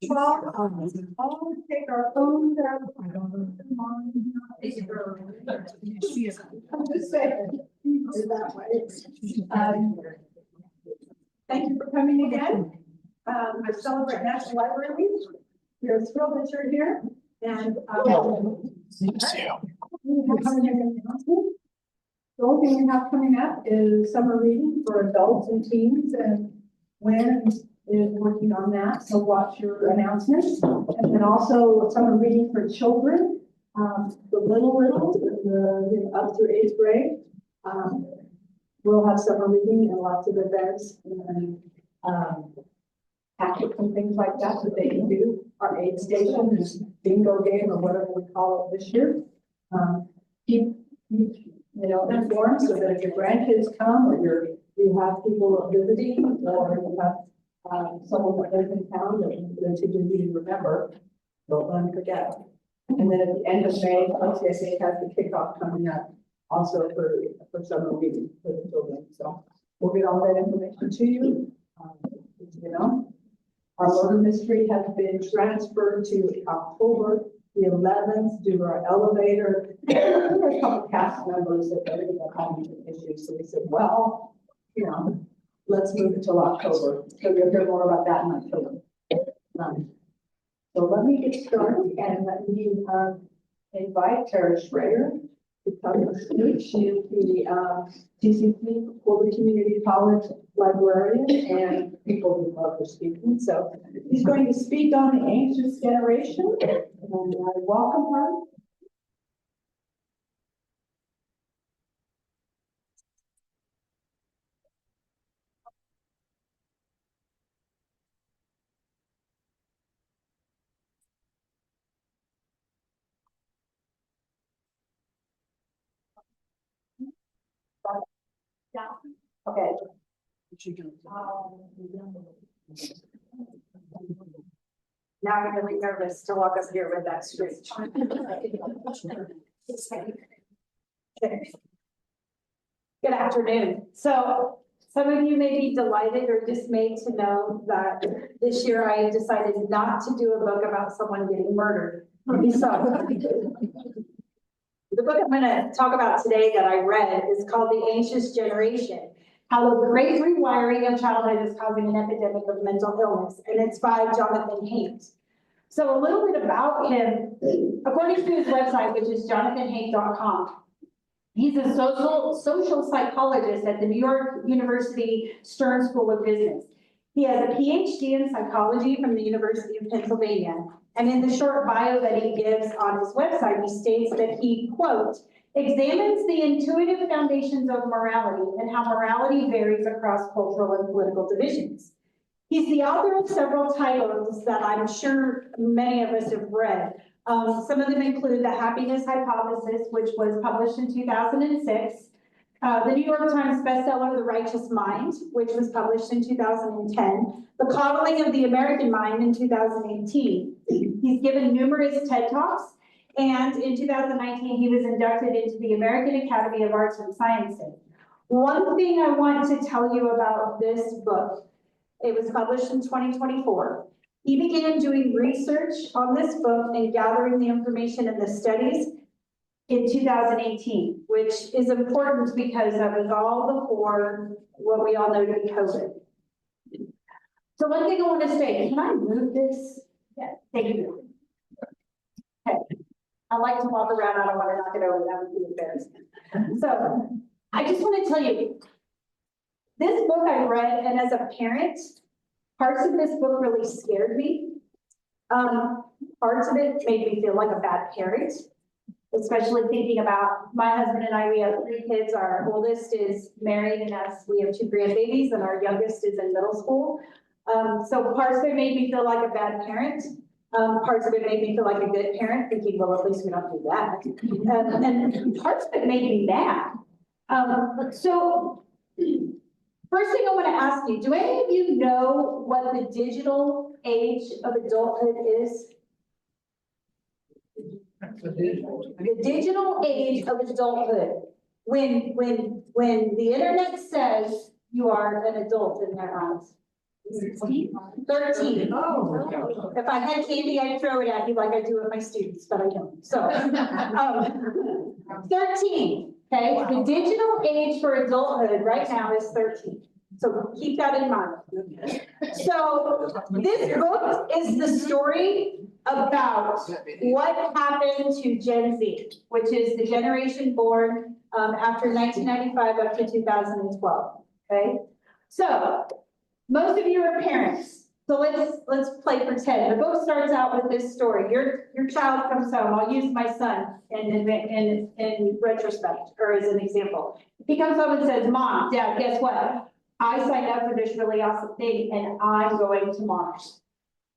Welcome. All take our phones out. I'm just saying. Thank you for coming again. I celebrate National Library Week. We're thrilled that you're here. And the only thing we have coming up is summer reading for adults and teens, and Wynn is working on that, so watch your announcements. And then also summer reading for children, the littles, up through 8th grade. We'll have summer reading and lots of events and tactics and things like that they can do. Our aid station, bingo game, or whatever we call it this year. Keep informed so that if your grandkids come, or you have people visiting, or you have someone that lives in town that to do you remember, don't let them forget. And then at the end of May, LCSA has the kickoff coming up also for summer reading for the children. So we'll get all that information to you. Our murder mystery has been transferred to October the 11th due to our elevator. There were a couple cast members that were having issues, so we said, well, let's move it till October. So you'll hear more about that in October. So let me get started and let me invite Tara Schroer to come and speak. She is the TCC Boulder Community College librarian, and people who love her speaking. So she's going to speak on the anxious generation, and I welcome her. Yeah. Okay. Now I'm really nervous to walk up here with that street. Good afternoon. So some of you may be delighted or dismayed to know that this year I decided not to do a book about someone getting murdered. So the book I'm going to talk about today that I read is called The Anxious Generation: How the Great Rewiring of Childhood is Causing an Epidemic of Mental Illness, and it's by Jonathan Haidt. So a little bit about him, according to his website, which is jonathanhaidt.com. He's a social psychologist at the New York University Stern School of Business. He has a PhD in psychology from the University of Pennsylvania. And in the short bio that he gives on his website, he states that he, quote, examines the intuitive foundations of morality and how morality varies across cultural and political divisions. He's the author of several titles that I'm sure many of us have read. Some of them include The Happiness Hypothesis, which was published in 2006, the New York Times bestseller, The Righteous Mind, which was published in 2010, The Coddling of the American Mind in 2018. He's given numerous TED Talks, and in 2019, he was inducted into the American Academy of Arts and Sciences. One thing I want to tell you about this book, it was published in 2024. He began doing research on this book and gathering the information and the studies in 2018, which is important because that was all before what we all know to be COVID. So one thing I want to say, can I move this? Yeah, thank you. Okay. I like to walk around, I don't want to knock it over, that would be embarrassing. So I just want to tell you, this book I read, and as a parent, parts of this book really scared me. Parts of it made me feel like a bad parent, especially thinking about my husband and I, we have 3 kids. Our oldest is married and we have 2 grandbabies, and our youngest is in middle school. So parts of it made me feel like a bad parent. Parts of it made me feel like a good parent, thinking, well, at least we don't do that. And parts of it made me mad. So First thing I want to ask you, do any of you know what the digital age of adulthood is? The digital age of adulthood, when the internet says you are an adult in their eyes. 13. If I had candy, I'd throw it at you like I do with my students, but I don't. So, 13, okay? The digital age for adulthood right now is 13. So keep that in mind. So this book is the story about what happened to Gen Z, which is the generation born after 1995 up to 2012, okay? So most of you are parents, so let's play pretend. The book starts out with this story. Your child comes home. I'll use my son in retrospect or as an example. He comes home and says, "Mom, Dad, guess what? I signed up for this really awesome thing, and I'm going to Mars.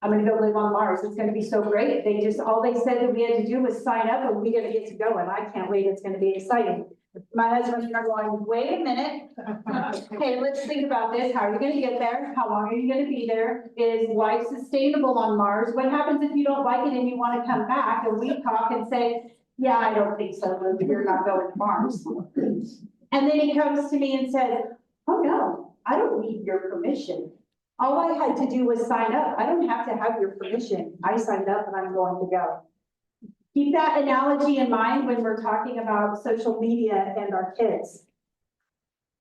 I'm going to go live on Mars. It's going to be so great. All they said that we had to do was sign up, and we're going to get to go. And I can't wait. It's going to be exciting." My husband and I are going, "Wait a minute. Okay, let's think about this. How are you going to get there? How long are you going to be there? Is life sustainable on Mars? What happens if you don't like it and you want to come back?" And we talk and say, "Yeah, I don't think so. You're not going to Mars." And then he comes to me and said, "Oh no, I don't need your permission. All I had to do was sign up. I don't have to have your permission. I signed up and I'm going to go." Keep that analogy in mind when we're talking about social media and our kids.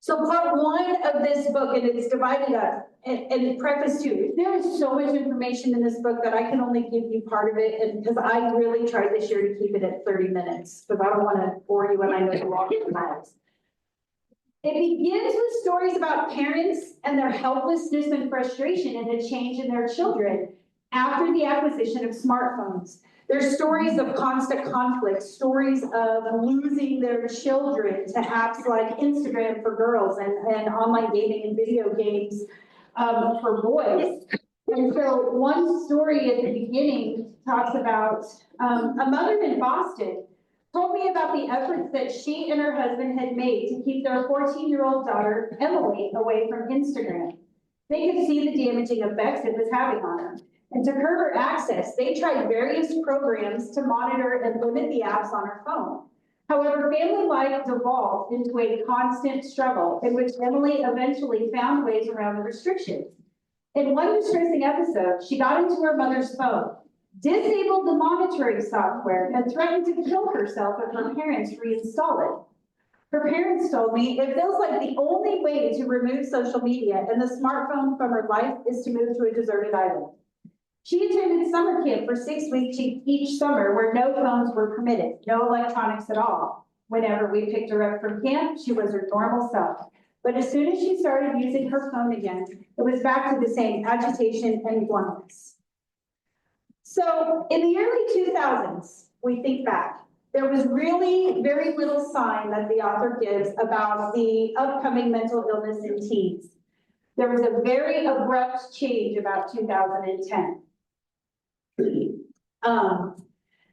So part one of this book, and it's divided up, and preface two, there is so much information in this book that I can only give you part of it, and because I really tried this year to keep it at 30 minutes, because I don't want to bore you when I know you walk the miles. It begins with stories about parents and their helplessness and frustration in the change in their children after the acquisition of smartphones. There's stories of constant conflict, stories of losing their children to apps like Instagram for girls and online gaming and video games for boys. And so one story at the beginning talks about a mother in Boston told me about the efforts that she and her husband had made to keep their 14-year-old daughter, Emily, away from Instagram. They could see the damaging effects it was having on her. And to curb her access, they tried various programs to monitor and limit the apps on her phone. However, family life devolved into a constant struggle in which Emily eventually found ways around the restrictions. In one distressing episode, she got into her mother's phone, disabled the monitoring software, and threatened to kill herself if her parents reinstall it. Her parents told me it feels like the only way to remove social media and the smartphone from her life is to move to a deserted island. She attended summer camp for 6 weeks each summer where no phones were permitted, no electronics at all. Whenever we picked her up from camp, she was her normal self. But as soon as she started using her phone again, it was back to the same agitation and glumness. So in the early 2000s, we think back, there was really very little sign that the author gives about the upcoming mental illness in teens. There was a very abrupt change about 2010.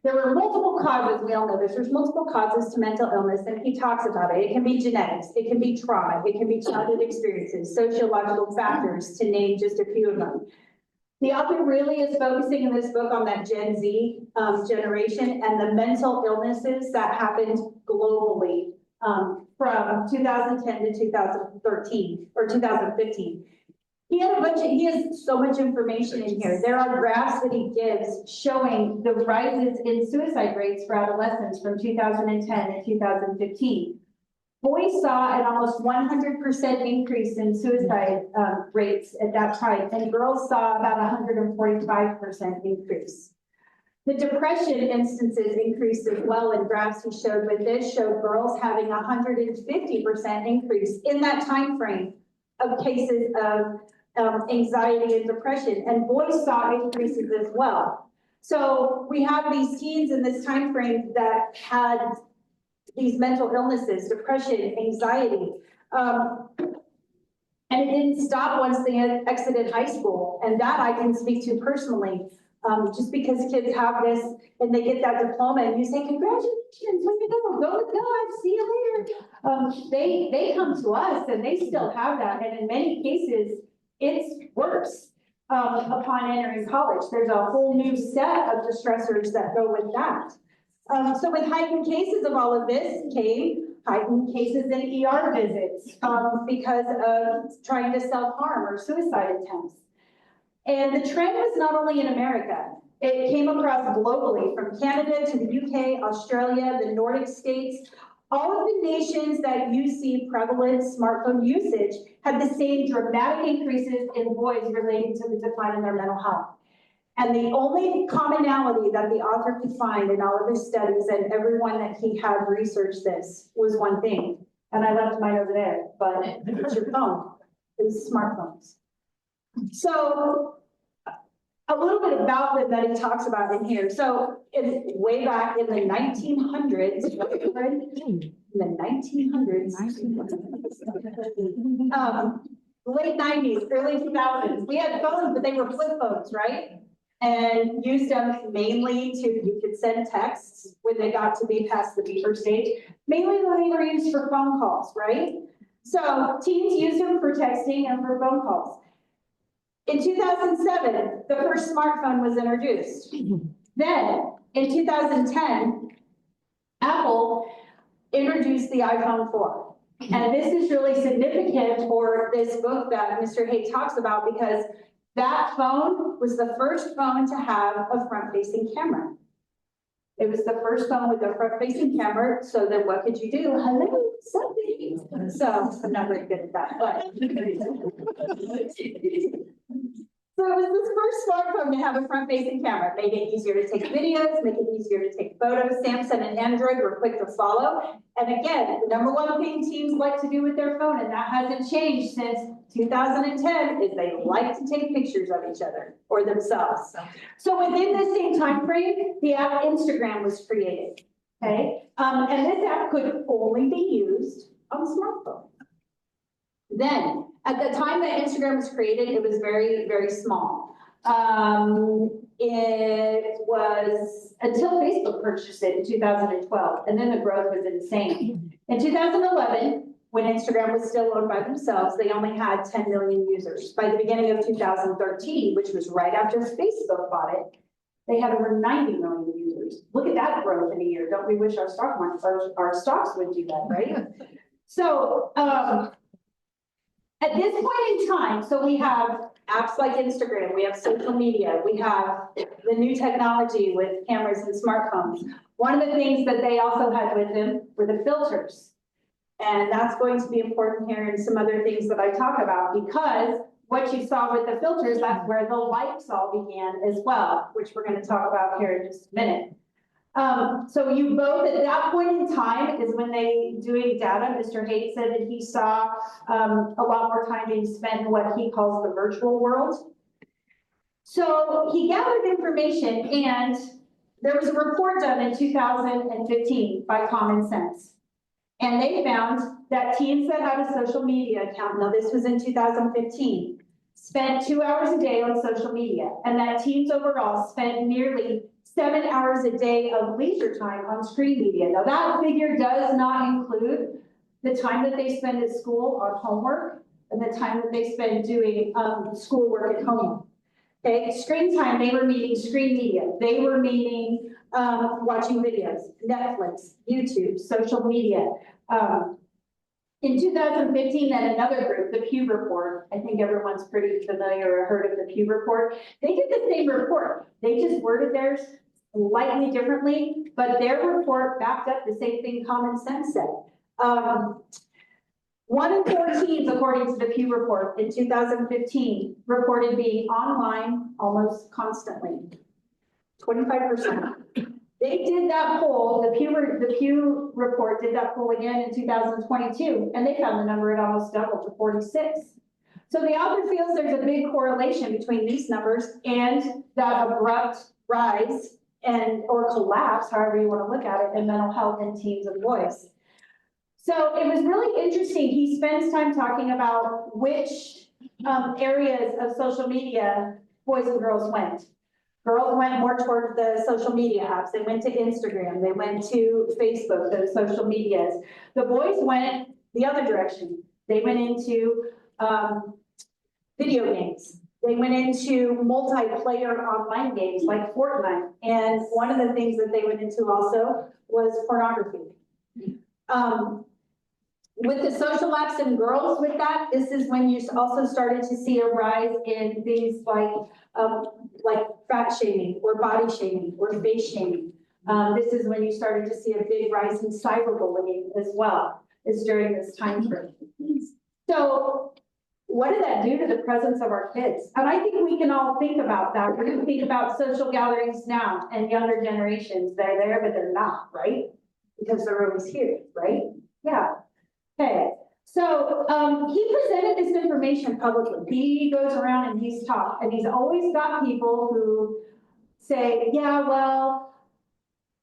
There were multiple causes, we all know this, there's multiple causes to mental illness, and he talks about it. It can be genetics, it can be trauma, it can be childhood experiences, sociological factors, to name just a few of them. The author really is focusing in this book on that Gen Z generation and the mental illnesses that happened globally from 2010 to 2013 or 2015. He has so much information in here. There are graphs that he gives showing the rises in suicide rates for adolescents from 2010 to 2015. Boys saw an almost 100% increase in suicide rates at that time, and girls saw about 145% increase. The depression instances increased as well in graphs he showed, but this showed girls having 150% increase in that time frame of cases of anxiety and depression, and boys saw increases as well. So we have these teens in this time frame that had these mental illnesses, depression, anxiety, and it didn't stop once they had exited high school, and that I can speak to personally. Just because kids have this and they get that diploma and you say, congratulations, way to go, go with God, see you later. They come to us and they still have that. And in many cases, it's worse upon entering college. There's a whole new set of distressors that go with that. So with heightened cases of all of this came heightened cases in ER visits because of trying to self-harm or suicide attempts. And the trend was not only in America, it came across globally from Canada to the UK, Australia, the Nordic states. All of the nations that you see prevalent smartphone usage had the same dramatic increases in boys relating to the decline in their mental health. And the only commonality that the author could find in all of his studies and everyone that he had researched this was one thing. And I left mine over there, but it's your phone. It was smartphones. So a little bit about them that he talks about in here. So way back in the 1900s, late 90s, early 2000s, we had phones, but they were flip phones, right? And used them mainly to, you could send texts when they got to be past the beeper stage. Mainly they were used for phone calls, right? So teens used them for texting and for phone calls. In 2007, the first smartphone was introduced. Then, in 2010, Apple introduced the iPhone 4. And this is really significant for this book that Mr. Haight talks about because that phone was the first phone to have a front-facing camera. It was the first phone with a front-facing camera, so then what could you do? Hello, something. So I'm not very good at that, but. So it was this first smartphone to have a front-facing camera. It made it easier to take videos, make it easier to take photos. Samsung and Android were quick to follow. And again, the number one thing teens like to do with their phone, and that hasn't changed since 2010, is they like to take pictures of each other or themselves. So within the same time frame, the app Instagram was created. Okay, and this app could only be used on smartphone. Then, at the time that Instagram was created, it was very, very small. It was until Facebook purchased it in 2012, and then the growth was insane. In 2011, when Instagram was still owned by themselves, they only had 10 million users. By the beginning of 2013, which was right after Facebook bought it, they had over 90 million users. Look at that growth in a year. Don't we wish our stocks would do that, right? So, at this point in time, so we have apps like Instagram, we have social media, we have the new technology with cameras and smartphones. One of the things that they also had with them were the filters. And that's going to be important here and some other things that I talk about because what you saw with the filters, that's where the likes all began as well, which we're going to talk about here in just a minute. So you both, at that point in time is when they doing data, Mr. Haight said that he saw a lot more time being spent in what he calls the virtual world. So he gathered information and there was a report done in 2015 by Common Sense. And they found that teens that had a social media account, now this was in 2015, spent 2 hours a day on social media, and that teens overall spent nearly 7 hours a day of leisure time on screen media. Now that figure does not include the time that they spend at school on homework and the time that they spend doing schoolwork at home. Okay, screen time, they were meaning screen media. They were meaning watching videos, Netflix, YouTube, social media. In 2015, then another group, the Pew Report, I think everyone's pretty familiar or heard of the Pew Report. They did the same report. They just worded theirs slightly differently, but their report backed up the same thing Common Sense said. 1 in 4 teens, according to the Pew Report in 2015, reported being online almost constantly, 25%. They did that poll, the Pew Report did that poll again in 2022, and they found the number had almost doubled to 46. So the author feels there's a big correlation between these numbers and that abrupt rise or collapse, however you want to look at it, in mental health in teens and boys. So it was really interesting. He spends time talking about which areas of social media boys and girls went. Girls went more toward the social media apps. They went to Instagram. They went to Facebook, those social medias. The boys went the other direction. They went into video games. They went into multiplayer online games like Fortnite. And one of the things that they went into also was pornography. With the social apps and girls with that, this is when you also started to see a rise in things like fat shaming or body shaming or face shaming. This is when you started to see a big rise in cyberbullying as well, is during this time frame. So what did that do to the presence of our kids? And I think we can all think about that. We're gonna think about social gatherings now and younger generations. They're there, but they're not, right? Because they're always here, right? Yeah. Okay. So he presented this information publicly. He goes around and he's talked, and he's always got people who say, yeah, well,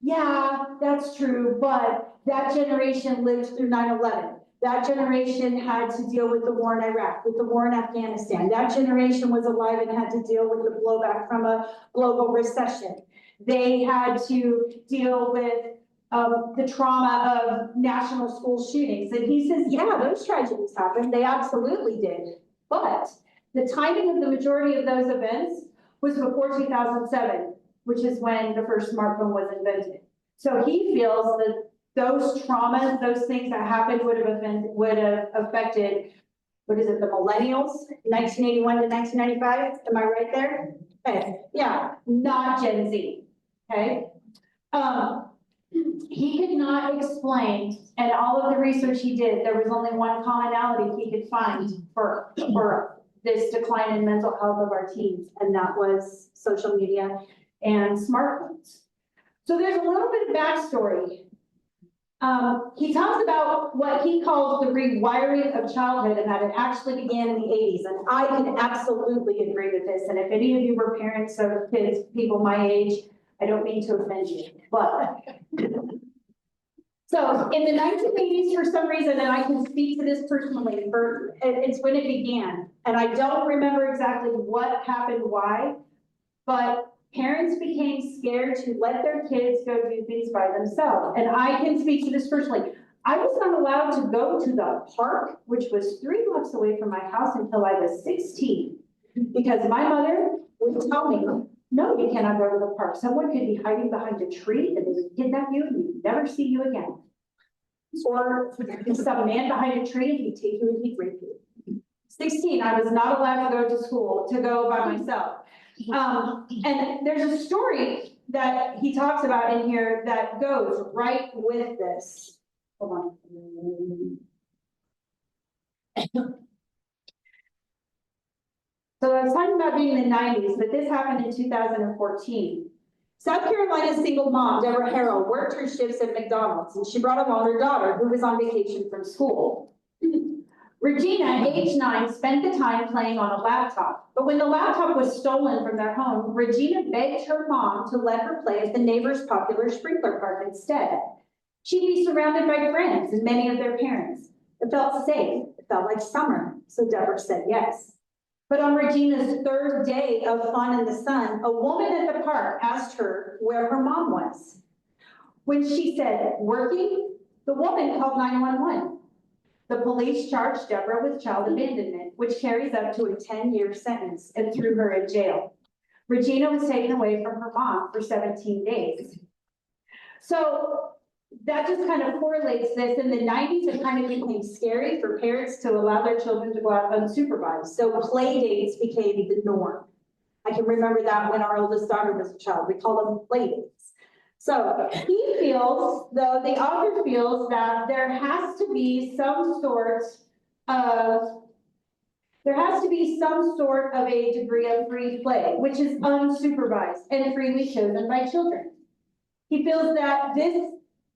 yeah, that's true, but that generation lived through 9/11. That generation had to deal with the war in Iraq, with the war in Afghanistan. That generation was alive and had to deal with the blowback from a global recession. They had to deal with the trauma of national school shootings. And he says, yeah, those tragedies happened. They absolutely did. But the timing of the majority of those events was before 2007, which is when the first smartphone was invented. So he feels that those traumas, those things that happened would have affected, what is it, the millennials, 1981 to 1995? Am I right there? Okay, yeah, not Gen Z, okay? He could not explain, and all of the research he did, there was only one commonality he could find for this decline in mental health of our teens, and that was social media and smartphones. So there's a little bit of backstory. He talks about what he calls the rewiring of childhood and that it actually began in the 80s. And I can absolutely agree with this. And if any of you were parents of kids, people my age, I don't mean to offend you, but. So in the 1980s, for some reason, and I can speak to this personally, it's when it began. And I don't remember exactly what happened, why, but parents became scared to let their kids go do things by themselves. And I can speak to this personally. I was not allowed to go to the park, which was 3 blocks away from my house, until I was 16. Because my mother would tell me, no, you cannot go to the park. Someone could be hiding behind a tree and they would kidnap you and we'd never see you again. Or some man behind a tree and he'd take you and he'd rape you. 16, I was not allowed to go to school, to go by myself. And there's a story that he talks about in here that goes right with this. Hold on. So I was talking about being in the 90s, but this happened in 2014. South Carolina's single mom, Deborah Harrell, worked her shifts at McDonald's, and she brought along her daughter, who was on vacation from school. Regina, age 9, spent the time playing on a laptop. But when the laptop was stolen from their home, Regina begged her mom to let her play at the neighbor's popular sprinkler park instead. She'd be surrounded by friends and many of their parents. It felt safe. It felt like summer. So Deborah said yes. But on Regina's 3rd day of fun in the sun, a woman at the park asked her where her mom was. When she said, working, the woman called 911. The police charged Deborah with child abandonment, which carries up to a 10-year sentence, and threw her in jail. Regina was taken away from her mom for 17 days. So that just kind of correlates this. In the 90s, it kind of became scary for parents to allow their children to go out unsupervised. So play dates became the norm. I can remember that when our oldest daughter was a child. We called them play dates. So he feels, though, the author feels that there has to be some sort of a degree of free play, which is unsupervised and freely chosen by children. He feels that this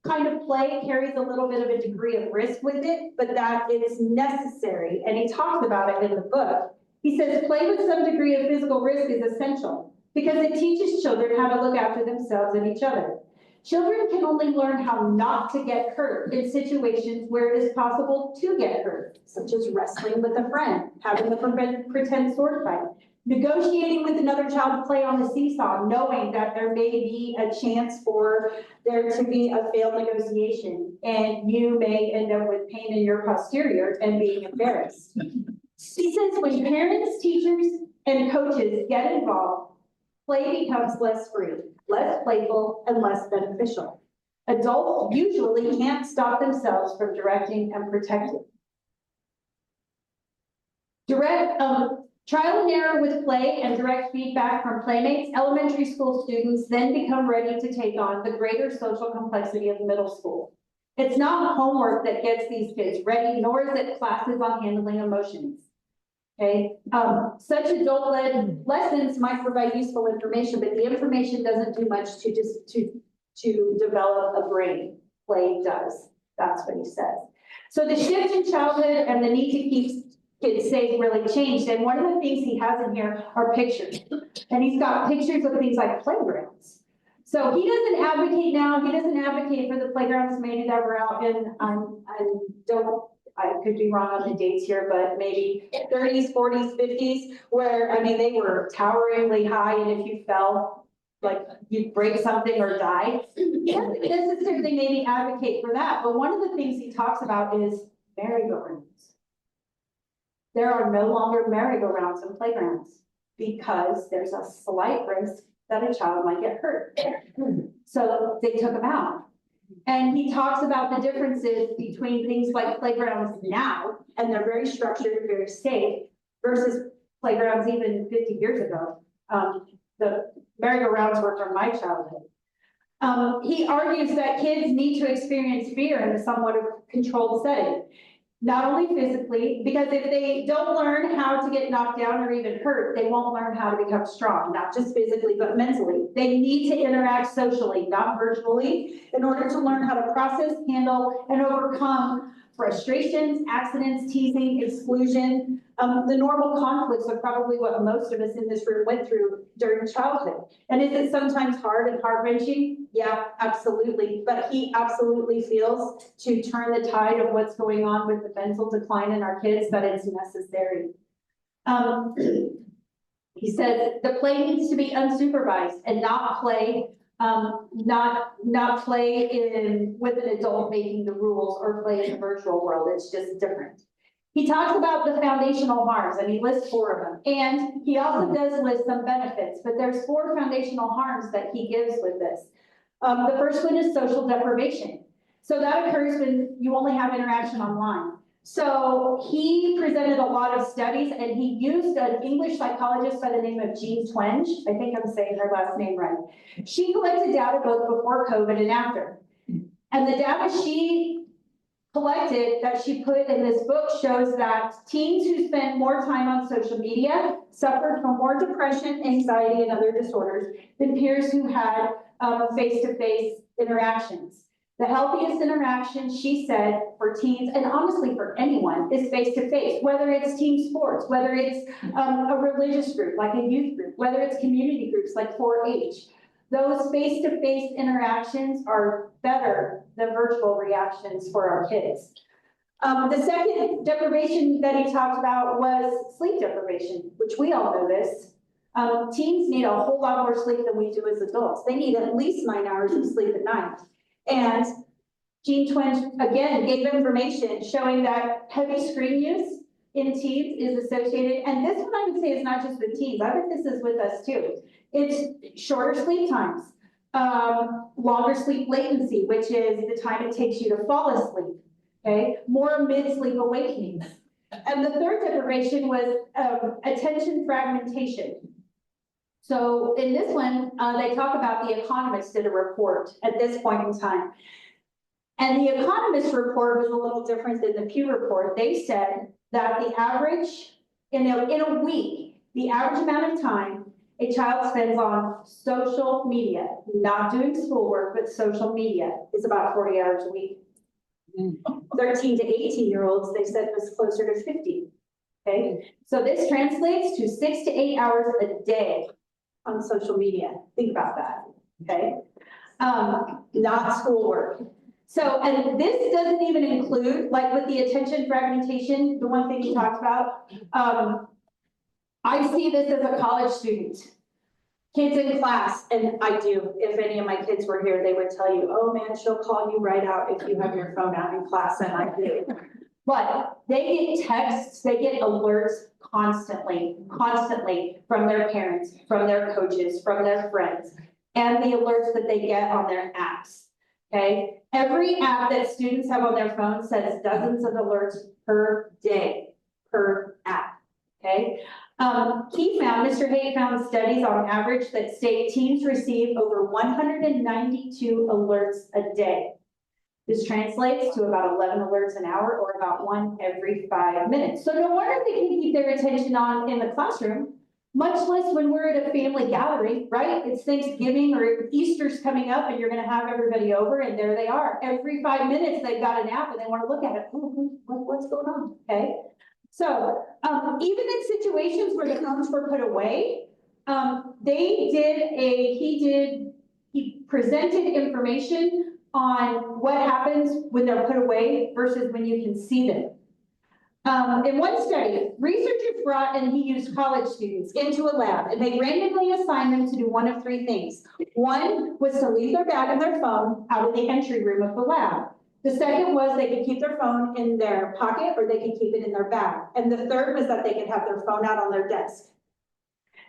kind of play carries a little bit of a degree of risk with it, but that it is necessary, and he talks about it in the book. He says play with some degree of physical risk is essential because it teaches children how to look after themselves and each other. Children can only learn how not to get hurt in situations where it is possible to get hurt, such as wrestling with a friend, having a pretend sword fight, Negotiating with another child to play on the seesaw, knowing that there may be a chance for there to be a failed negotiation, and you may end up with pain in your posterior and being embarrassed. She says when parents, teachers, and coaches get involved, play becomes less free, less playful, and less beneficial. Adults usually can't stop themselves from directing and protecting. Trial and error with play and direct feedback from playmates, elementary school students then become ready to take on the greater social complexity of middle school. It's not homework that gets these kids ready, nor is it classes on handling emotions. Okay, such adult-led lessons might provide useful information, but the information doesn't do much to develop a brain. Play does. That's what he says. So the shift in childhood and the need to keep kids safe really changed. And one of the things he has in here are pictures. And he's got pictures of things like playgrounds. So he doesn't advocate now, he doesn't advocate for the playgrounds maybe that were out in, I could be wrong on the dates here, but maybe 30s, 40s, 50s, where, I mean, they were toweringly high, and if you fell, like you'd break something or die. He doesn't necessarily maybe advocate for that, but one of the things he talks about is merry-go-rounds. There are no longer merry-go-rounds in playgrounds because there's a slight risk that a child might get hurt. So they took them out. And he talks about the differences between things like playgrounds now, and they're very structured, very safe, versus playgrounds even 50 years ago. The merry-go-rounds were from my childhood. He argues that kids need to experience fear in a somewhat controlled setting. Not only physically, because if they don't learn how to get knocked down or even hurt, they won't learn how to become strong, not just physically, but mentally. They need to interact socially, not virtually, in order to learn how to process, handle, and overcome frustrations, accidents, teasing, exclusion. The normal conflicts are probably what most of us in this room went through during childhood. And is it sometimes hard and heart-wrenching? Yeah, absolutely. But he absolutely feels to turn the tide of what's going on with the mental decline in our kids, that it's necessary. He says the play needs to be unsupervised and not play not play with an adult making the rules or play in the virtual world. It's just different. He talks about the foundational harms, and he lists 4 of them. And he also does list some benefits, but there's 4 foundational harms that he gives with this. The first one is social deprivation. So that occurs when you only have interaction online. So he presented a lot of studies, and he used an English psychologist by the name of Jean Twenge. I think I'm saying her last name right. She collected data both before COVID and after. And the data she collected that she put in this book shows that teens who spent more time on social media suffered from more depression, anxiety, and other disorders than peers who had face-to-face interactions. The healthiest interaction, she said, for teens, and honestly for anyone, is face-to-face, whether it's team sports, whether it's a religious group, like a youth group, whether it's community groups like 4-H. Those face-to-face interactions are better than virtual reactions for our kids. The second deprivation that he talked about was sleep deprivation, which we all know this. Teens need a whole lot more sleep than we do as adults. They need at least 9 hours of sleep at night. And Jean Twenge, again, gave information showing that heavy screen use in teens is associated, and this one I would say is not just with teens, I bet this is with us too. It's shorter sleep times, longer sleep latency, which is the time it takes you to fall asleep, okay? More mid-sleep awakenings. And the third deprivation was attention fragmentation. So in this one, they talk about The Economist did a report at this point in time. And The Economist report was a little different than the Pew report. They said that the average, in a week, the average amount of time a child spends on social media, not doing schoolwork, but social media, is about 40 hours a week. 13 to 18-year-olds, they said, was closer to 50. Okay, so this translates to 6 to 8 hours a day on social media. Think about that, okay? Not schoolwork. So, and this doesn't even include, like with the attention fragmentation, the one thing he talked about, I see this as a college student. Kids in class, and I do, if any of my kids were here, they would tell you, oh man, she'll call you right out if you have your phone out in class, and I do. But they get texts, they get alerts constantly from their parents, from their coaches, from their friends, and the alerts that they get on their apps, okay? Every app that students have on their phone says dozens of alerts per day, per app, okay? Mr. Hay found studies on average that state teams receive over 192 alerts a day. This translates to about 11 alerts an hour, or about one every 5 minutes. So no wonder they can keep their attention on in the classroom, much less when we're at a family gathering, right? It's Thanksgiving or Easter's coming up and you're gonna have everybody over, and there they are. Every 5 minutes, they've got an app and they wanna look at it. What's going on, okay? So even in situations where the phones were put away, he presented information on what happens when they're put away versus when you can see them. In one study, researchers brought, and he used college students into a lab, and they randomly assigned them to do one of three things. One was to leave their bag and their phone out of the entry room of the lab. The second was they could keep their phone in their pocket, or they could keep it in their bag. And the third was that they could have their phone out on their desk.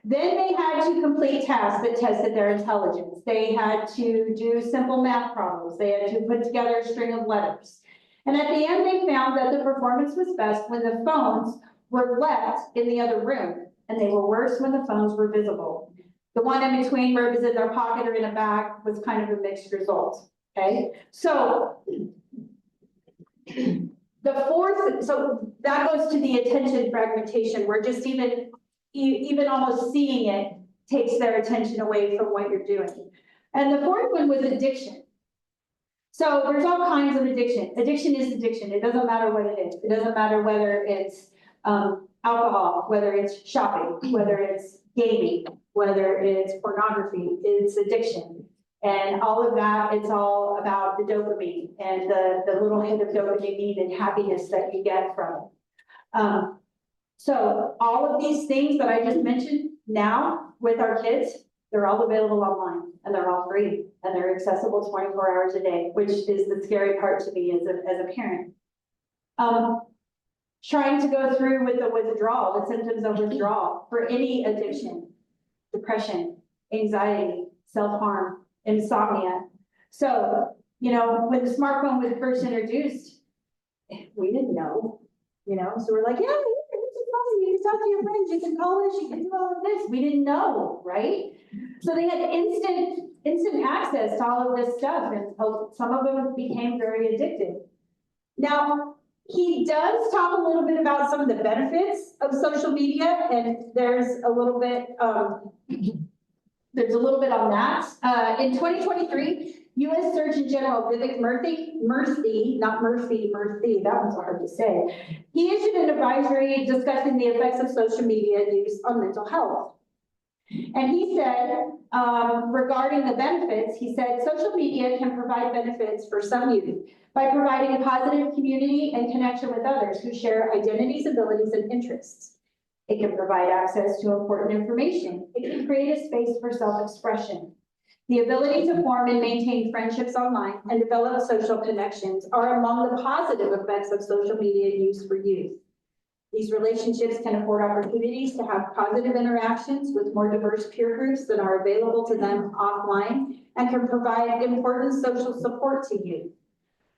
Then they had to complete tasks that tested their intelligence. They had to do simple math problems. They had to put together a string of letters. And at the end, they found that the performance was best when the phones were left in the other room, and they were worse when the phones were visible. The one in between, where it was in their pocket or in a bag, was kind of a mixed result, okay? So so that goes to the attention fragmentation, where just even almost seeing it takes their attention away from what you're doing. And the fourth one was addiction. So there's all kinds of addiction. Addiction is addiction. It doesn't matter what it is. It doesn't matter whether it's alcohol, whether it's shopping, whether it's gaming, whether it's pornography. It's addiction. And all of that, it's all about the dopamine and the little hit of dopamine and happiness that you get from it. So all of these things that I just mentioned now with our kids, they're all available online, and they're all free, and they're accessible 24 hours a day, which is the scary part to me as a parent. Trying to go through with the withdrawal, the symptoms of withdrawal for any addiction, depression, anxiety, self-harm, insomnia. So, you know, when the smartphone was first introduced, we didn't know, you know, so we're like, yeah, you can talk to your friends, you can call us, you can do all of this. We didn't know, right? So they had instant access to all of this stuff, and some of them became very addicted. Now, he does talk a little bit about some of the benefits of social media, and there's a little bit on that. In 2023, U.S. Surgeon General Vivek Murthy, that one's hard to say. He issued an advisory discussing the effects of social media use on mental health. And he said, regarding the benefits, he said, social media can provide benefits for some youth by providing a positive community and connection with others who share identities, abilities, and interests. It can provide access to important information. It can create a space for self-expression. The ability to form and maintain friendships online and develop social connections are among the positive effects of social media use for youth. These relationships can afford opportunities to have positive interactions with more diverse peer groups that are available to them offline, and can provide important social support to youth.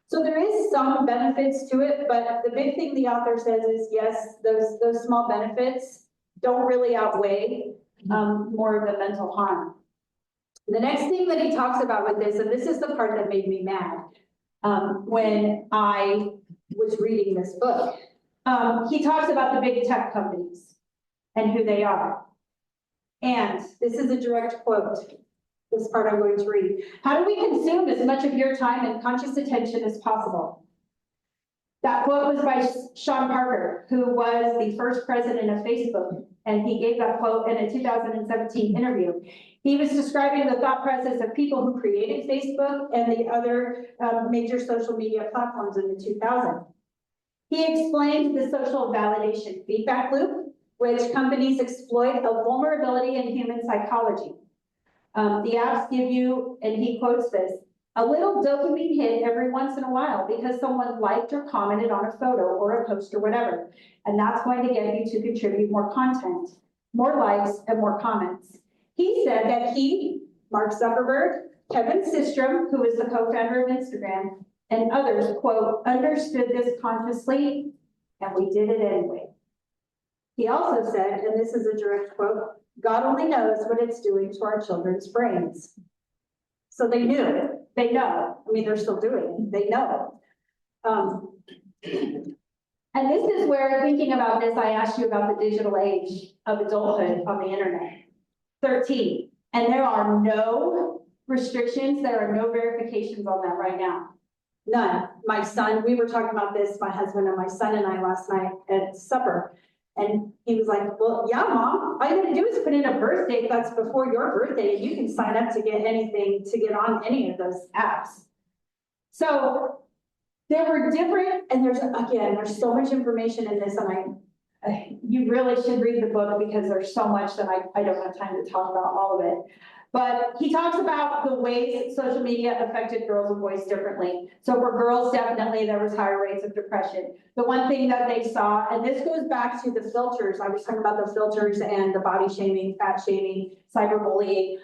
So there is some benefits to it, but the big thing the author says is, yes, those small benefits don't really outweigh more of the mental harm. The next thing that he talks about with this, and this is the part that made me mad when I was reading this book, he talks about the big tech companies and who they are. And this is a direct quote. This part I'm going to read. How do we consume as much of your time and conscious attention as possible? That quote was by Sean Parker, who was the first president of Facebook, and he gave that quote in a 2017 interview. He was describing the thought process of people who created Facebook and the other major social media platforms in the 2000s. He explained the social validation feedback loop, which companies exploit a vulnerability in human psychology. The apps give you, and he quotes this, a little dopamine hit every once in a while because someone liked or commented on a photo or a post or whatever. And that's going to get you to contribute more content, more likes, and more comments. He said that he, Mark Zuckerberg, Kevin Systrom, who is the co-founder of Instagram, and others, quote, understood this consciously, and we did it anyway. He also said, and this is a direct quote, God only knows what it's doing to our children's brains. So they knew, they know. I mean, they're still doing it, they know. And this is where, thinking about this, I asked you about the digital age of adulthood on the internet. 13, and there are no restrictions, there are no verifications on that right now. None. My son, we were talking about this, my husband and my son and I last night at supper. And he was like, well, yeah, Mom, all you gotta do is put in a birth date that's before your birthday, and you can sign up to get anything, to get on any of those apps. So there were different, and there's so much information in this, and you really should read the book because there's so much that I don't have time to talk about all of it. But he talks about the ways social media affected girls and boys differently. So for girls, definitely there was higher rates of depression. The one thing that they saw, and this goes back to the filters, I was talking about the filters and the body shaming, fat shaming, cyberbullying.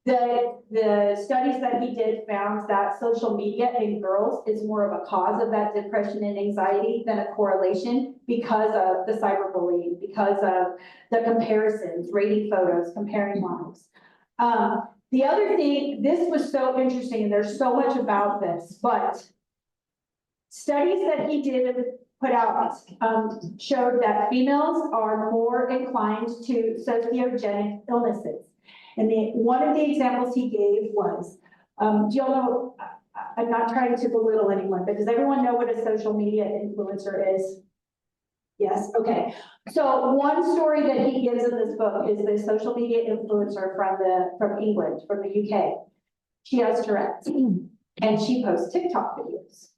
The studies that he did found that social media in girls is more of a cause of that depression and anxiety than a correlation because of the cyberbullying, because of the comparisons, rating photos, comparing lives. The other thing, this was so interesting, and there's so much about this, but studies that he did put out showed that females are more inclined to sociogenic illnesses. And one of the examples he gave was, do y'all know, I'm not trying to belittle anyone, but does everyone know what a social media influencer is? Yes, okay. So one story that he gives in this book is the social media influencer from England, from the UK. She has Tourette's, and she posts TikTok videos.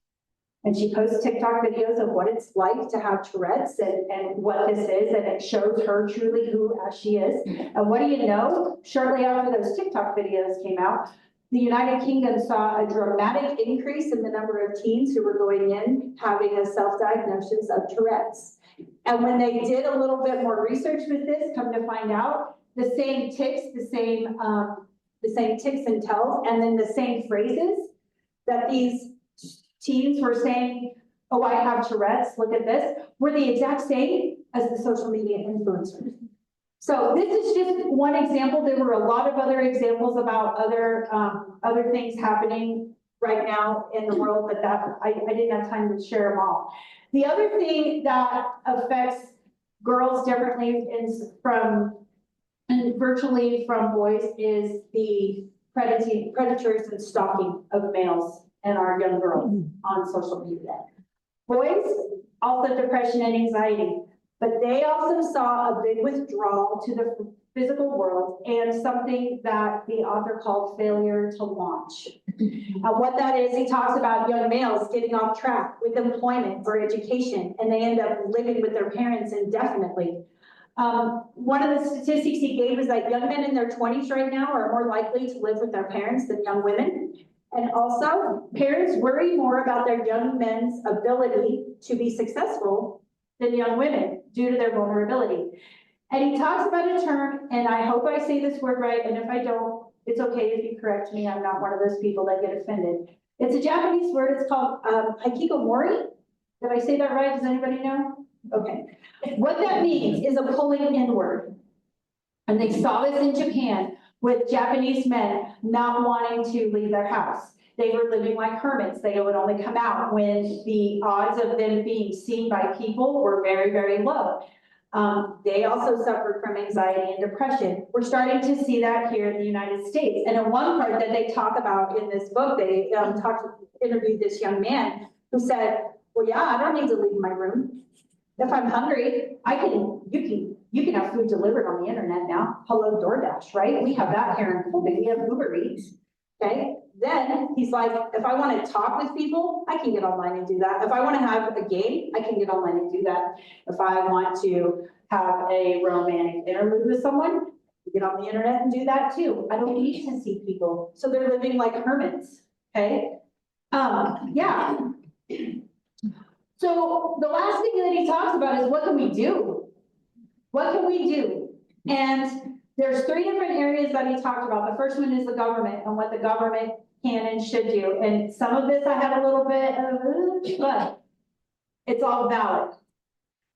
And she posts TikTok videos of what it's like to have Tourette's and what this is, and it shows her truly who she is. And what do you know? Shortly after those TikTok videos came out, the United Kingdom saw a dramatic increase in the number of teens who were going in having a self-diagnosis of Tourette's. And when they did a little bit more research with this, come to find out, the same tics, the same tics and tells, and then the same phrases that these teens were saying, oh, I have Tourette's, look at this, were the exact same as the social media influencers. So this is just one example. There were a lot of other examples about other things happening right now in the world, but I didn't have time to share them all. The other thing that affects girls differently and virtually from boys is the predators and stalking of males and our young girls on social media. Boys, also depression and anxiety, but they also saw a big withdrawal to the physical world and something that the author called failure to launch. What that is, he talks about young males getting off track with employment or education, and they end up living with their parents indefinitely. One of the statistics he gave is that young men in their 20s right now are more likely to live with their parents than young women. And also, parents worry more about their young men's ability to be successful than young women due to their vulnerability. And he talks about a term, and I hope I say this word right, and if I don't, it's okay if you correct me. I'm not one of those people that get offended. It's a Japanese word. It's called hikikomori. Did I say that right? Does anybody know? Okay. What that means is a pulling inward. And they saw this in Japan with Japanese men not wanting to leave their house. They were living like hermits. They would only come out when the odds of them being seen by people were very, very low. They also suffered from anxiety and depression. We're starting to see that here in the United States. And in one part that they talk about in this book, they interviewed this young man who said, well, yeah, I don't need to leave my room. If I'm hungry, you can have food delivered on the internet now. Hello, DoorDash, right? We have that here in Colby. We have Uber Eats, okay? Then he's like, if I want to talk with people, I can get online and do that. If I want to have a game, I can get online and do that. If I want to have a romantic interlude with someone, you get on the internet and do that too. I don't need to see people, so they're living like hermits, okay? Yeah. So the last thing that he talks about is what can we do? What can we do? And there's 3 different areas that he talked about. The first one is the government and what the government can and should do. And some of this I had a little bit of, but it's all valid.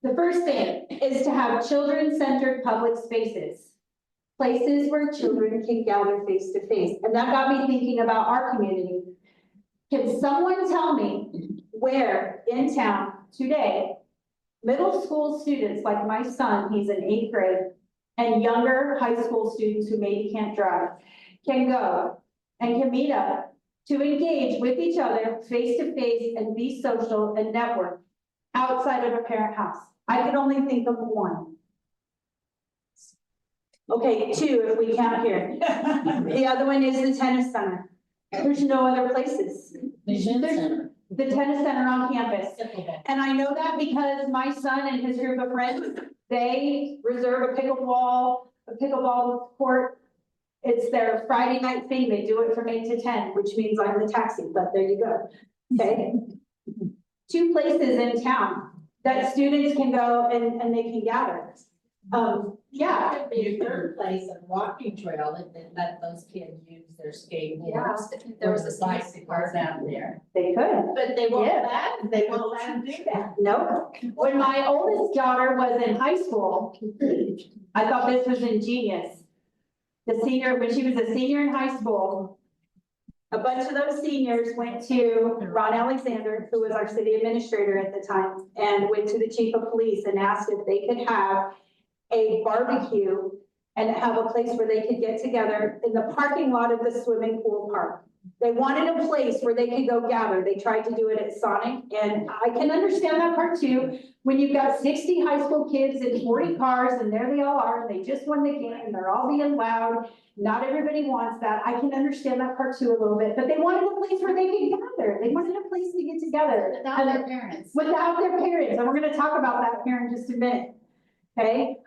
The first thing is to have children-centered public spaces. Places where children can gather face to face. And that got me thinking about our community. Can someone tell me where in town today, middle school students like my son, he's in 8th grade, and younger high school students who maybe can't drive, can go and can meet up to engage with each other face to face and be social and network outside of a parent house? I can only think of 1. Okay, 2 if we count here. The other one is the tennis center. There's no other places. The tennis center on campus. And I know that because my son and his group of friends, they reserve a pickleball court. It's their Friday night thing. They do it from 8 to 10, which means I'm the taxi, but there you go. Okay. 2 places in town that students can go and they can gather. Yeah. Could be a third place, a walking trail that let those kids use their skateboards. There was a bicycles out there. They could. But they won't Yeah. they won't let them do that. No. When my oldest daughter was in high school, I thought this was ingenious. When she was a senior in high school, a bunch of those seniors went to Ron Alexander, who was our city administrator at the time, and went to the chief of police and asked if they could have a barbecue and have a place where they could get together in the parking lot of the swimming pool park. They wanted a place where they could go gather. They tried to do it at Sonic, and I can understand that part too. When you've got 60 high school kids and 40 cars, and there they all are, and they just won the game, and they're all being loud. Not everybody wants that. I can understand that part too a little bit, but they wanted a place where they could gather. They wanted a place to get together. Without their parents. Without their parents, and we're gonna talk about that here in just a minute, okay?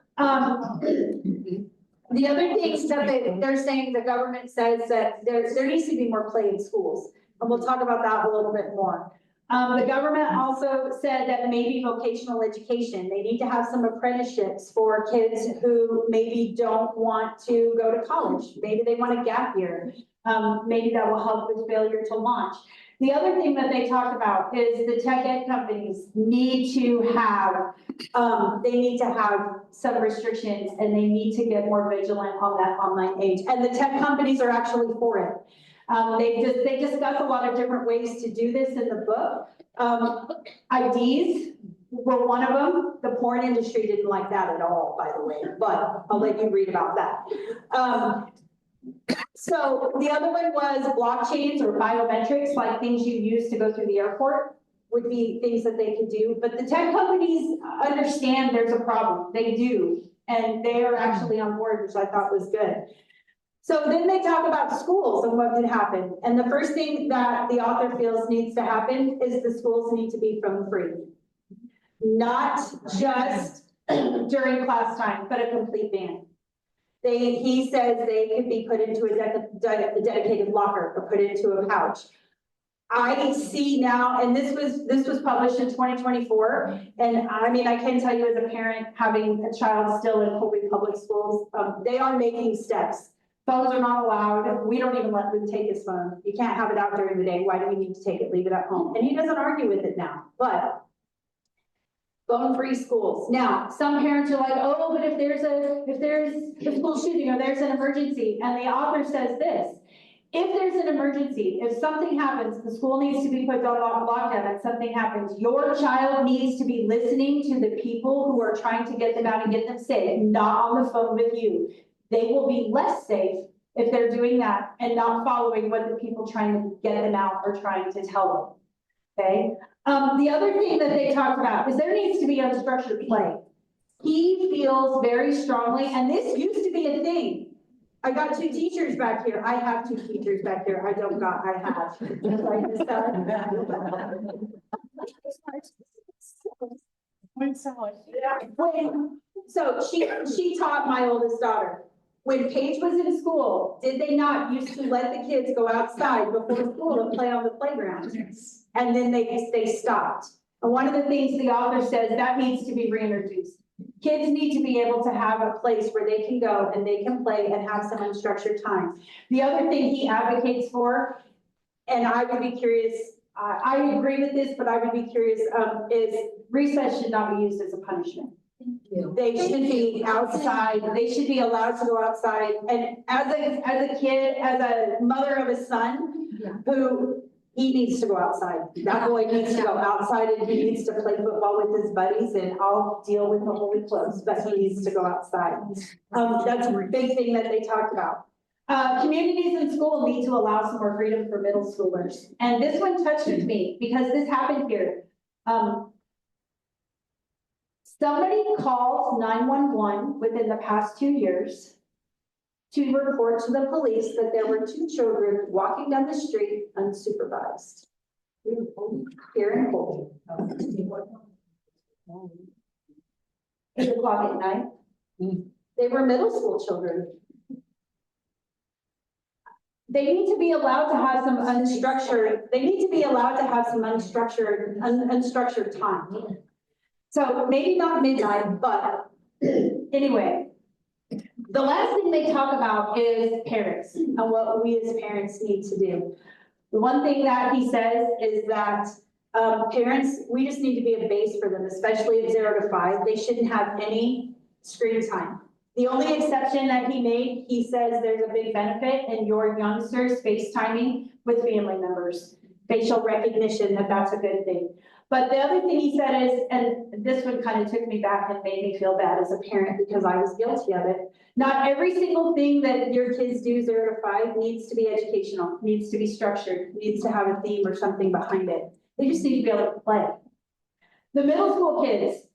The other things that they're saying, the government says that there needs to be more play in schools, and we'll talk about that a little bit more. The government also said that maybe vocational education, they need to have some apprenticeships for kids who maybe don't want to go to college. Maybe they want a gap year. Maybe that will help with failure to launch. The other thing that they talked about is the tech ed companies need to have, some restrictions, and they need to get more vigilant on that online age. And the tech companies are actually for it. They discuss a lot of different ways to do this in the book. IDs were one of them. The porn industry didn't like that at all, by the way, but I'll let you read about that. So the other one was blockchains or biometrics, like things you use to go through the airport would be things that they could do. But the tech companies understand there's a problem. They do. And they are actually on board, which I thought was good. So then they talk about schools and what could happen. And the first thing that the author feels needs to happen is the schools need to be phone free. Not just during class time, but a complete ban. He says they could be put into a dedicated locker or put into a pouch. I see now, and this was published in 2024, and I mean, I can tell you as a parent, having a child still in Colby Public Schools, they are making steps. Phones are not allowed. We don't even let them take his phone. You can't have it out during the day. Why do we need to take it, leave it at home? And he doesn't argue with it now, but phone-free schools. Now, some parents are like, oh, but if there's a school shooting or there's an emergency, and the author says this, if there's an emergency, if something happens, the school needs to be put on lockdown and something happens, your child needs to be listening to the people who are trying to get them out and get them safe, not on the phone with you. They will be less safe if they're doing that and not following what the people trying to get them out are trying to tell them, okay? The other thing that they talked about is there needs to be unstructured play. He feels very strongly, and this used to be a thing. I got 2 teachers back here. I have 2 teachers back here. I have. so she taught my oldest daughter. When Paige was in school, did they not used to let the kids go outside before school and play on the playground? And then they stopped. And one of the things the author says, that needs to be reintroduced. Kids need to be able to have a place where they can go and they can play and have some unstructured time. The other thing he advocates for, and I would be curious, I agree with this, but I would be curious, is recess should not be used as a punishment. They should be outside, they should be allowed to go outside. And as a kid, as a mother of a son, who, he needs to go outside. That boy needs to go outside and he needs to play football with his buddies, and I'll deal with the holy clothes, but he needs to go outside. That's a big thing that they talked about. Communities in school need to allow some more freedom for middle schoolers. And this one touched with me because this happened here. Somebody called 911 within the past 2 years to report to the police that there were 2 children walking down the street unsupervised. Here in Colton. 8 o'clock at night. They were middle school children. They need to be allowed to have some unstructured, unstructured time. So maybe not midnight, but anyway. The last thing they talk about is parents and what we as parents need to do. The one thing that he says is that parents, we just need to be a base for them, especially at 0 to 5. They shouldn't have any screen time. The only exception that he made, he says there's a big benefit in your youngsters FaceTiming with family members. Facial recognition, that's a good thing. But the other thing he said is, and this one kind of took me back and made me feel bad as a parent because I was guilty of it. Not every single thing that your kids do 0 to 5 needs to be educational, needs to be structured, needs to have a theme or something behind it. They just need to be able to play. The middle school kids,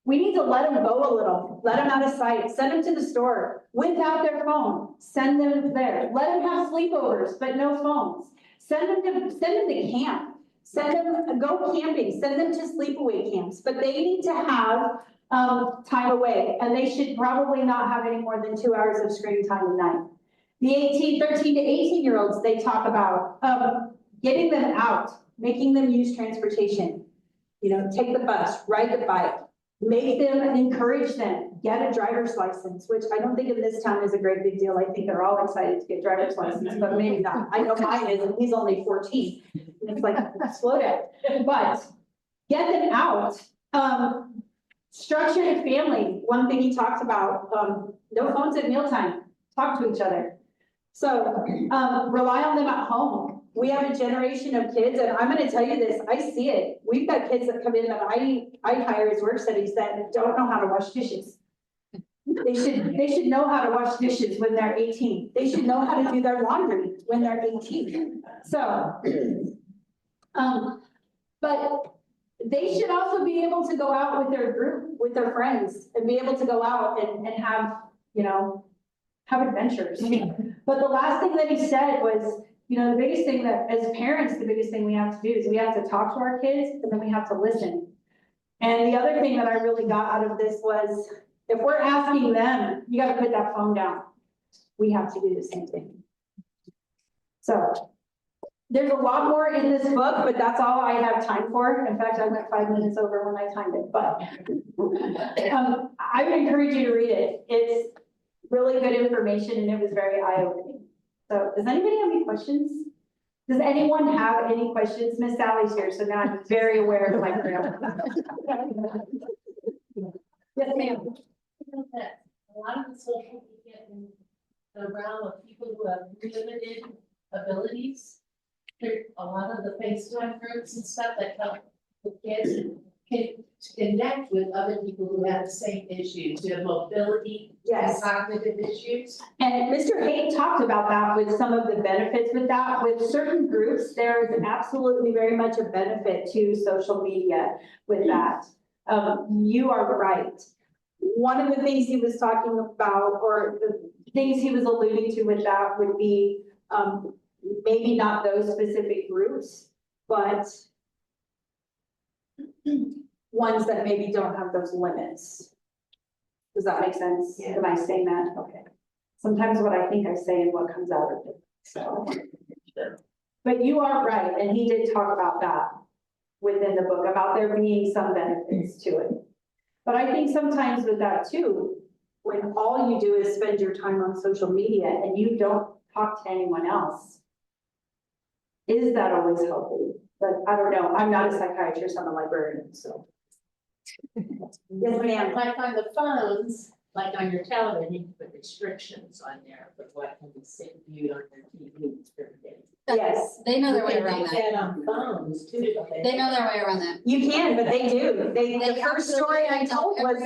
we need to let them go a little, let them out of sight, send them to the store without their phone, send them there. Let them have sleepovers, but no phones. Send them to camp. Send them, go camping, send them to sleepaway camps, but they need to have time away, and they should probably not have any more than 2 hours of screen time a night. The 13 to 18-year-olds, they talk about getting them out, making them use transportation. You know, take the bus, ride the bike, make them, encourage them, get a driver's license, which I don't think in this town is a great big deal. I think they're all excited to get driver's license, but maybe not. I know mine is, and he's only 14. And it's like, slow down. But get them out. Structured family. One thing he talked about, no phones at mealtime. Talk to each other. So rely on them at home. We have a generation of kids, and I'm going to tell you this, I see it. We've got kids that come in that I hire as work studies that don't know how to wash dishes. They should know how to wash dishes when they're 18. They should know how to do their laundry when they're 18. So, but they should also be able to go out with their group, with their friends, and be able to go out and have, you know, have adventures. But the last thing that he said was, you know, the biggest thing that as parents, the biggest thing we have to do is we have to talk to our kids and then we have to listen. And the other thing that I really got out of this was, if we're asking them, you got to put that phone down. We have to do the same thing. So there's a lot more in this book, but that's all I have time for. In fact, I went 5 minutes over when I timed it, but I would encourage you to read it. It's really good information and it was very eye-opening. So does anybody have any questions? Does anyone have any questions? Miss Sally's here, so now I'm very aware of my grammar. Yes, ma'am. You know that a lot of the social media in the realm of people who have limited abilities, there a lot of the FaceTime groups and stuff that help the kids can connect with other people who have the same issues, their mobility, Yes. cognitive issues. And Mr. Hayden talked about that with some of the benefits with that. With certain groups, there is absolutely very much a benefit to social media with that. You are right. One of the things he was talking about, or the things he was alluding to with that would be maybe not those specific groups, but ones that maybe don't have those limits. Does that make sense? Yeah. Am I saying that? Okay. Sometimes what I think I say and what comes out of it, so. But you are right, and he did talk about that within the book, about there being some benefits to it. But I think sometimes with that too, when all you do is spend your time on social media and you don't talk to anyone else, is that always healthy? But I don't know, I'm not a psychiatrist, I'm a librarian, so. Yes, ma'am. Like on the phones, Like on your television, you can put restrictions on there, but what can be viewed on your TV every day. Yes, They know their way You can around do that. that on phones too. don't They know their way around that. you can, but they do. The first story I told was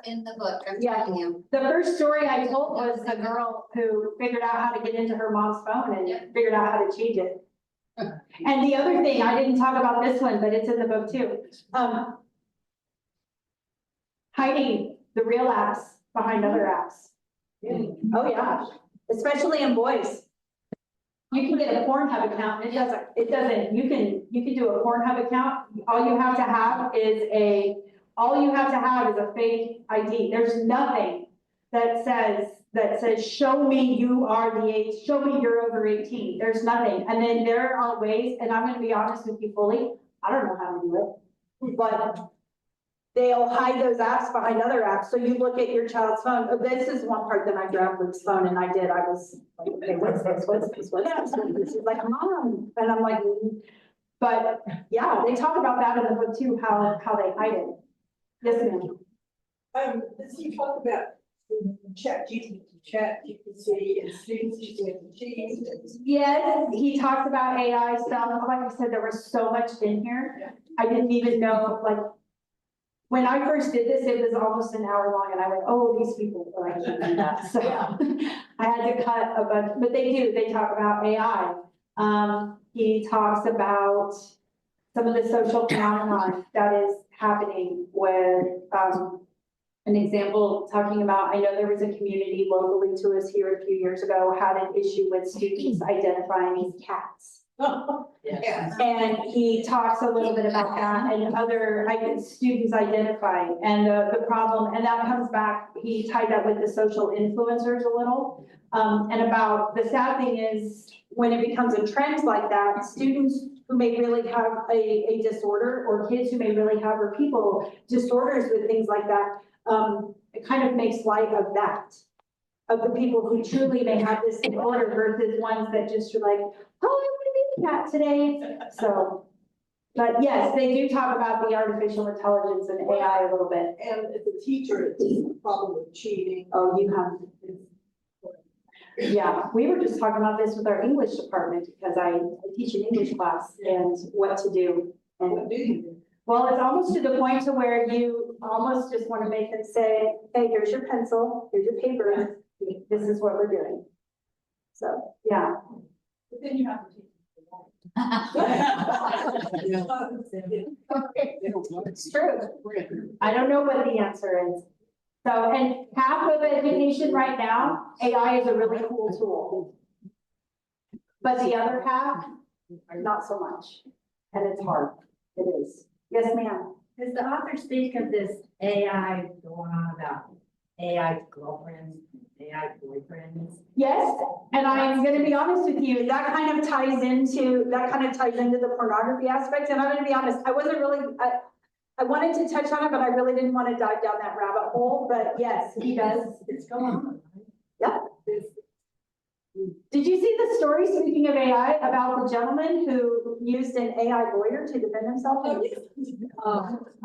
In the book, I'm Yeah. telling you. the first story I told was the girl who figured out how to get into her mom's phone and figured out how to change it. And the other thing, I didn't talk about this one, but it's in the book too. Hiding the real apps behind other apps. Oh, yeah, especially in boys. You can get a Pornhub account, and it doesn't, you can do a Pornhub account, all you have to have is a fake ID. There's nothing that says, show me you are the age, show me you're over 18. There's nothing. And then there are ways, and I'm gonna be honest with you fully, I don't know how to do it, but they'll hide those apps behind other apps. So you look at your child's phone. Oh, this is one part that I grabbed Luke's phone and I was like, okay, what's this? What's this? What's this? She's like, Mom. And I'm like, but yeah, they talk about that in the book too, how they hide it. Yes, ma'am. Does he talk about chat GPT and students using it to cheat? Yes, he talks about AI stuff. Like I said, there was so much in here. I didn't even know, like, when I first did this, it was almost an hour long and I went, oh, these people, well, I can't do that. So I had to cut a bunch, but they talk about AI. He talks about some of the social phenomenon that is happening with, an example talking about, I know there was a community locally to us here a few years ago, had an issue with students identifying as cats. Yes. And he talks a little bit about that and other students identifying and the problem, and that comes back, he tied that with the social influencers a little. And about, the sad thing is, when it becomes a trend like that, students who may really have a disorder, or kids who may really have, or people, disorders with things like that, it kind of makes light of that. Of the people who truly may have this disorder versus ones that just are like, oh, I want to be a cat today. So, but yes, they do talk about the artificial intelligence and AI a little bit. And as a teacher, it's a problem with cheating. Oh, you have. Yeah, we were just talking about this with our English department because I teach an English class and what to do. And What do you do? well, it's almost to the point to where you almost just want to make them say, hey, here's your pencil, here's your paper, this is what we're doing. So, yeah. But then you have to teach. It's true. I don't know what the answer is. So, and half of education right now, AI is a really cool tool. But the other half, not so much. And it's hard. It is. Yes, ma'am. Does the author speak of this AI going on about AI girlfriends, AI boyfriends? Yes, and I'm gonna be honest with you, that kind of ties into the pornography aspect, and I'm gonna be honest, I wasn't really, I wanted to touch on it, but I really didn't want to dive down that rabbit hole, but yes, he does. It's going on. Yeah. Did you see the story, speaking of AI, about the gentleman who used an AI lawyer to defend himself?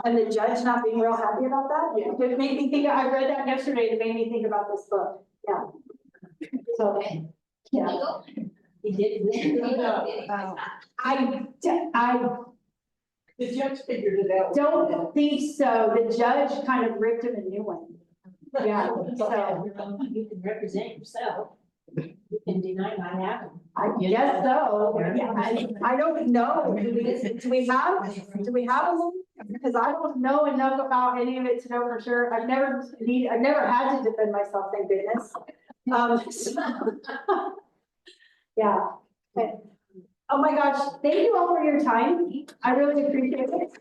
And the judge not being real happy about that? Yeah. It made me think, I read that yesterday, it made me think about this book, yeah. So, yeah. He did. I The judge figured it out. don't think so, the judge kind of ripped him a new one. Yeah, so, You can represent yourself. You can deny not having. I guess so, yeah, I don't know, do we have a little? Because I don't know enough about any of it to know for sure, I've never had to defend myself, thank goodness. Yeah. Okay. Oh my gosh, thank you all for your time, I really appreciate it.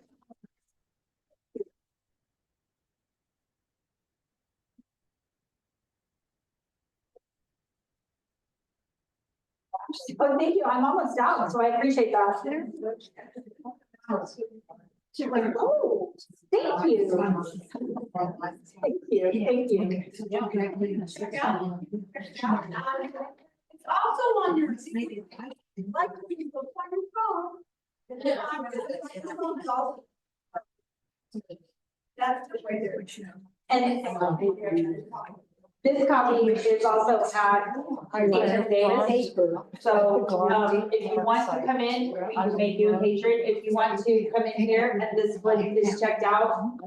Oh, thank you. I'm almost out, so I appreciate that. She's like, oh, thank you. Thank you, thank you. It's also on your. Like when you go on your phone. That's the way they're. And this copy is also at Patron Davis. So, if you want to come in, we may do a patron. If you want to come in here and this one is checked out,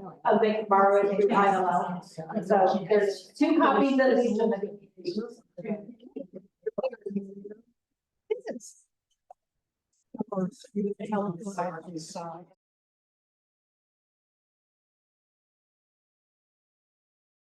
they can borrow it through ILL. So there's 2 copies at least. Inside.